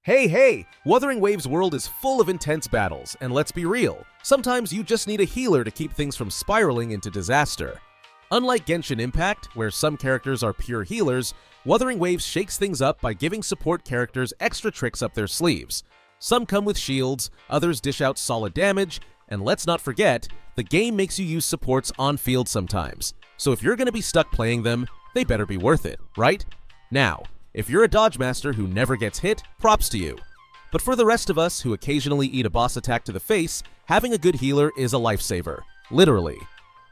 Hey! Wuthering Waves world is full of intense battles, and let's be real, sometimes you just need a healer to keep things from spiraling into disaster. Unlike Genshin Impact, where some characters are pure healers, Wuthering Waves shakes things up by giving support characters extra tricks up their sleeves. Some come with shields, others dish out solid damage, and let's not forget, the game makes you use supports on field sometimes. So if you're going to be stuck playing them, they better be worth it, right? Now, if you're a dodge master who never gets hit, props to you. But for the rest of us who occasionally eat a boss attack to the face, having a good healer is a lifesaver. Literally.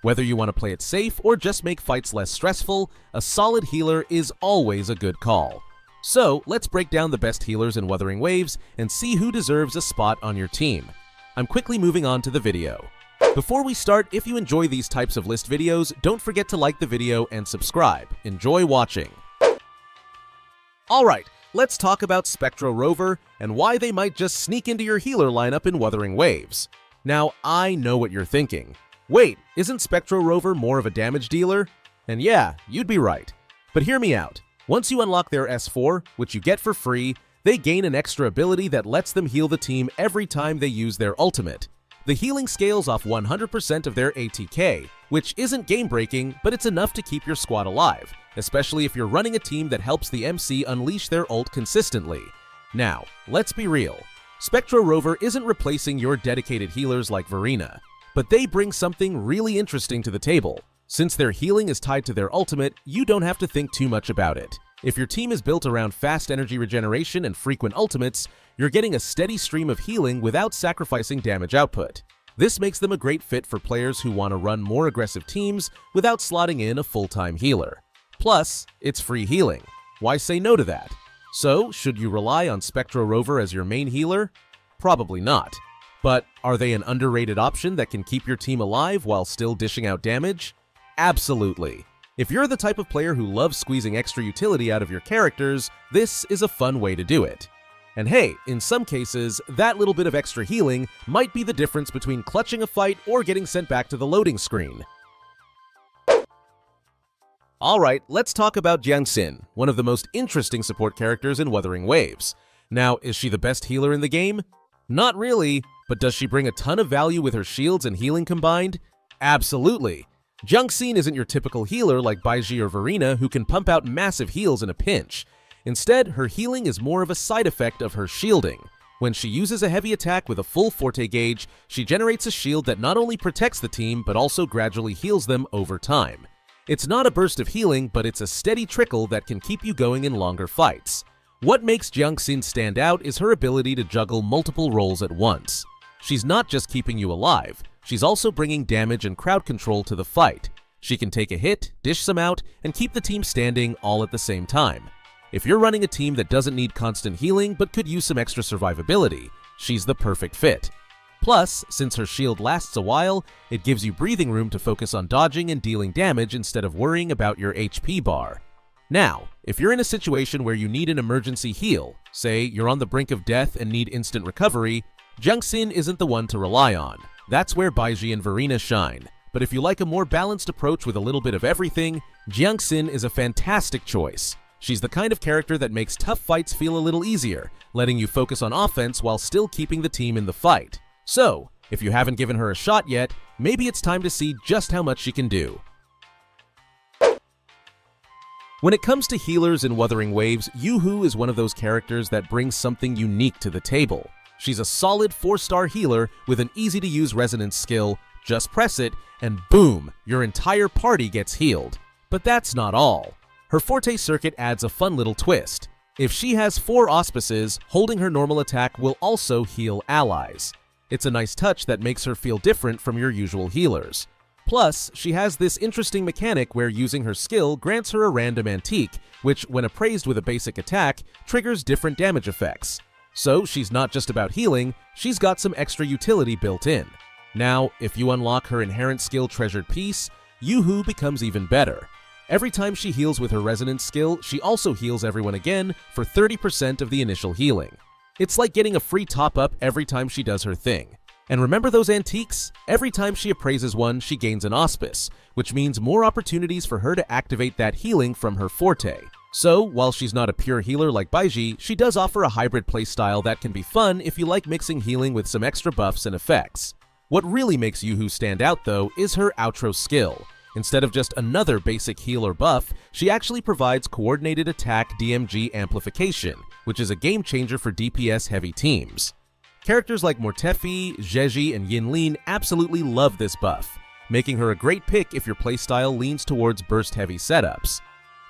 Whether you want to play it safe or just make fights less stressful, a solid healer is always a good call. So, let's break down the best healers in Wuthering Waves and see who deserves a spot on your team. I'm quickly moving on to the video. Before we start, if you enjoy these types of list videos, don't forget to like the video and subscribe. Enjoy watching. Alright, let's talk about Spectro Rover and why they might just sneak into your healer lineup in Wuthering Waves. Now, I know what you're thinking. Wait, isn't Spectro Rover more of a damage dealer? And yeah, you'd be right. But hear me out. Once you unlock their S4, which you get for free, they gain an extra ability that lets them heal the team every time they use their ultimate. The healing scales off 100% of their ATK, which isn't game-breaking, but it's enough to keep your squad alive, especially if you're running a team that helps the MC unleash their ult consistently. Now, let's be real. Spectro Rover isn't replacing your dedicated healers like Verena, but they bring something really interesting to the table. Since their healing is tied to their ultimate, you don't have to think too much about it. If your team is built around fast energy regeneration and frequent ultimates, you're getting a steady stream of healing without sacrificing damage output. This makes them a great fit for players who want to run more aggressive teams without slotting in a full-time healer. Plus, it's free healing. Why say no to that? So, should you rely on Spectro Rover as your main healer? Probably not. But are they an underrated option that can keep your team alive while still dishing out damage? Absolutely. If you're the type of player who loves squeezing extra utility out of your characters, this is a fun way to do it. And hey, in some cases, that little bit of extra healing might be the difference between clutching a fight or getting sent back to the loading screen. Alright, let's talk about Jiang Xin, one of the most interesting support characters in Wuthering Waves. Now, is she the best healer in the game? Not really, but does she bring a ton of value with her shields and healing combined? Absolutely. Jiang Xin isn't your typical healer like Baizhi or Verena who can pump out massive heals in a pinch. Instead, her healing is more of a side effect of her shielding. When she uses a heavy attack with a full forte gauge, she generates a shield that not only protects the team but also gradually heals them over time. It's not a burst of healing, but it's a steady trickle that can keep you going in longer fights. What makes Jiang Xin stand out is her ability to juggle multiple roles at once. She's not just keeping you alive, she's also bringing damage and crowd control to the fight. She can take a hit, dish some out, and keep the team standing all at the same time. If you're running a team that doesn't need constant healing but could use some extra survivability, she's the perfect fit. Plus, since her shield lasts a while, it gives you breathing room to focus on dodging and dealing damage instead of worrying about your HP bar. Now, if you're in a situation where you need an emergency heal, say you're on the brink of death and need instant recovery, Jiang Xin isn't the one to rely on. That's where Baizhi and Verena shine. But if you like a more balanced approach with a little bit of everything, Jiang Xin is a fantastic choice. She's the kind of character that makes tough fights feel a little easier, letting you focus on offense while still keeping the team in the fight. So, if you haven't given her a shot yet, maybe it's time to see just how much she can do. When it comes to healers in Wuthering Waves, Yoo-Hoo is one of those characters that brings something unique to the table. She's a solid 4-star healer with an easy-to-use resonance skill. Just press it, and boom, your entire party gets healed. But that's not all. Her Forte circuit adds a fun little twist. If she has 4 auspices, holding her normal attack will also heal allies. It's a nice touch that makes her feel different from your usual healers. Plus, she has this interesting mechanic where using her skill grants her a random antique, which, when appraised with a basic attack, triggers different damage effects. So she's not just about healing, she's got some extra utility built in. Now, if you unlock her inherent skill Treasured Piece, Yoo-Hoo becomes even better. Every time she heals with her resonance skill, she also heals everyone again for 30% of the initial healing. It's like getting a free top-up every time she does her thing. And remember those antiques? Every time she appraises one, she gains an auspice, which means more opportunities for her to activate that healing from her Forte. So, while she's not a pure healer like Baizhi, she does offer a hybrid playstyle that can be fun if you like mixing healing with some extra buffs and effects. What really makes Yoo-Hoo stand out, though, is her outro skill. Instead of just another basic heal or buff, she actually provides coordinated attack DMG amplification, which is a game changer for DPS-heavy teams. Characters like Mortefi, Zheji, and Yinlin absolutely love this buff, making her a great pick if your playstyle leans towards burst-heavy setups.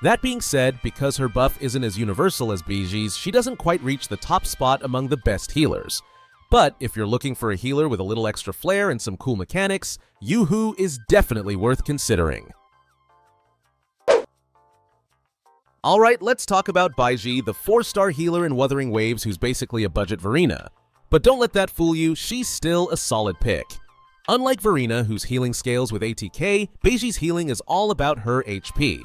That being said, because her buff isn't as universal as Baizhi's, she doesn't quite reach the top spot among the best healers. But if you're looking for a healer with a little extra flair and some cool mechanics, Yoo-Hoo is definitely worth considering. Alright, let's talk about Baizhi, the 4-star healer in Wuthering Waves who's basically a budget Verina. But don't let that fool you, she's still a solid pick. Unlike Verina, whose healing scales with ATK, Baizhi's healing is all about her HP.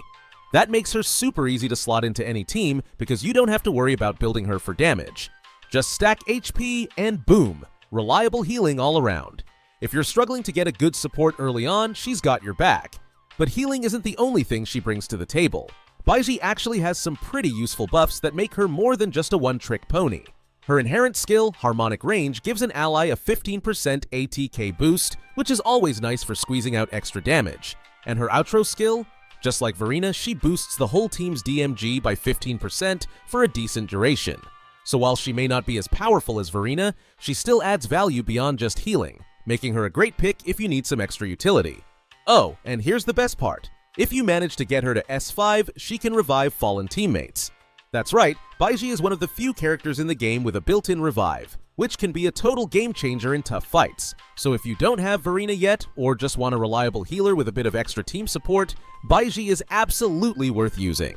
That makes her super easy to slot into any team because you don't have to worry about building her for damage. Just stack HP and boom, reliable healing all around. If you're struggling to get a good support early on, she's got your back. But healing isn't the only thing she brings to the table. Baizhi actually has some pretty useful buffs that make her more than just a one-trick pony. Her inherent skill, Harmonic Range, gives an ally a 15% ATK boost, which is always nice for squeezing out extra damage. And her outro skill? Just like Verina, she boosts the whole team's DMG by 15% for a decent duration. So while she may not be as powerful as Verina, she still adds value beyond just healing, making her a great pick if you need some extra utility. Oh, and here's the best part. If you manage to get her to S5, she can revive fallen teammates. That's right, Baizhi is one of the few characters in the game with a built-in revive, which can be a total game changer in tough fights. So if you don't have Verina yet, or just want a reliable healer with a bit of extra team support, Baizhi is absolutely worth using.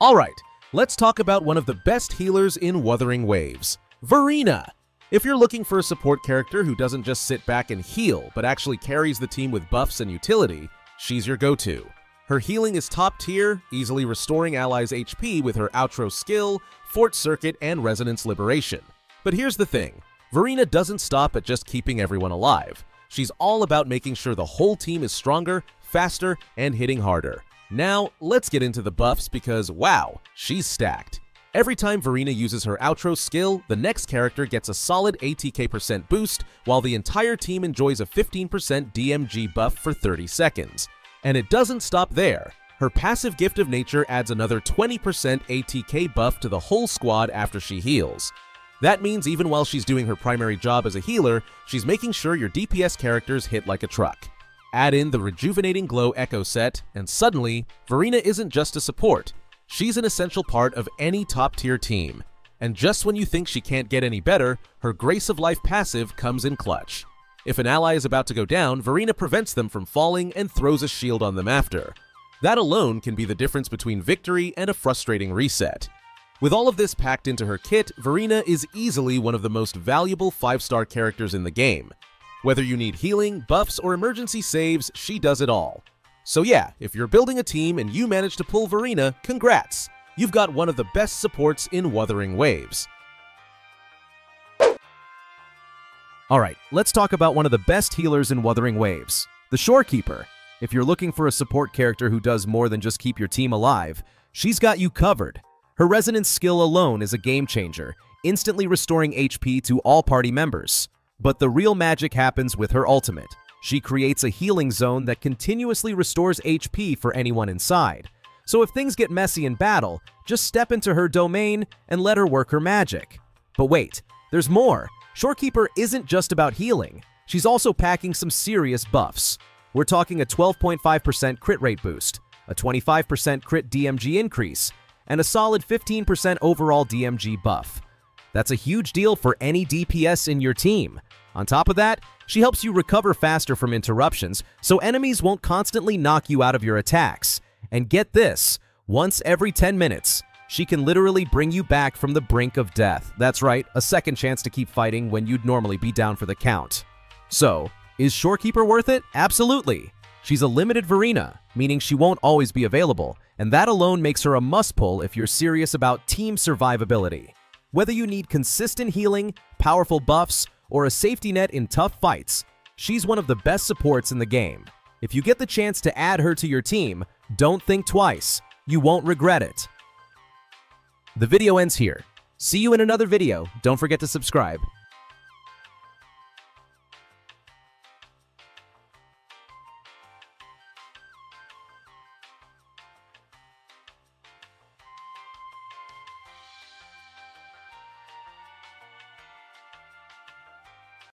Alright, let's talk about one of the best healers in Wuthering Waves, Verina. If you're looking for a support character who doesn't just sit back and heal, but actually carries the team with buffs and utility, she's your go-to. Her healing is top tier, easily restoring allies' HP with her outro skill, Fort Circuit, and Resonance Liberation. But here's the thing, Verina doesn't stop at just keeping everyone alive. She's all about making sure the whole team is stronger, faster, and hitting harder. Now, let's get into the buffs because wow, she's stacked. Every time Verina uses her outro skill, the next character gets a solid ATK% boost, while the entire team enjoys a 15% DMG buff for 30 seconds. And it doesn't stop there. Her passive Gift of Nature adds another 20% ATK buff to the whole squad after she heals. That means even while she's doing her primary job as a healer, she's making sure your DPS characters hit like a truck. Add in the Rejuvenating Glow Echo set, and suddenly, Verina isn't just a support. She's an essential part of any top-tier team. And just when you think she can't get any better, her Grace of Life passive comes in clutch. If an ally is about to go down, Verina prevents them from falling and throws a shield on them after. That alone can be the difference between victory and a frustrating reset. With all of this packed into her kit, Verina is easily one of the most valuable 5-star characters in the game. Whether you need healing, buffs, or emergency saves, she does it all. So yeah, if you're building a team and you manage to pull Verina, congrats! You've got one of the best supports in Wuthering Waves. Alright, let's talk about one of the best healers in Wuthering Waves, the Shorekeeper. If you're looking for a support character who does more than just keep your team alive, she's got you covered. Her Resonance skill alone is a game changer, instantly restoring HP to all party members. But the real magic happens with her ultimate. She creates a healing zone that continuously restores HP for anyone inside. So if things get messy in battle, just step into her domain and let her work her magic. But wait, there's more. Shorekeeper isn't just about healing. She's also packing some serious buffs. We're talking a 12.5% crit rate boost, a 25% crit DMG increase, and a solid 15% overall DMG buff. That's a huge deal for any DPS in your team. On top of that, she helps you recover faster from interruptions, so enemies won't constantly knock you out of your attacks. And get this, once every 10 minutes, she can literally bring you back from the brink of death. That's right, a second chance to keep fighting when you'd normally be down for the count. So, is Shorekeeper worth it? Absolutely. She's a limited Verina, meaning she won't always be available, and that alone makes her a must-pull if you're serious about team survivability. Whether you need consistent healing, powerful buffs, or a safety net in tough fights, she's one of the best supports in the game. If you get the chance to add her to your team, Don't think twice. You won't regret it. The video ends here. See you in another video. Don't forget to subscribe.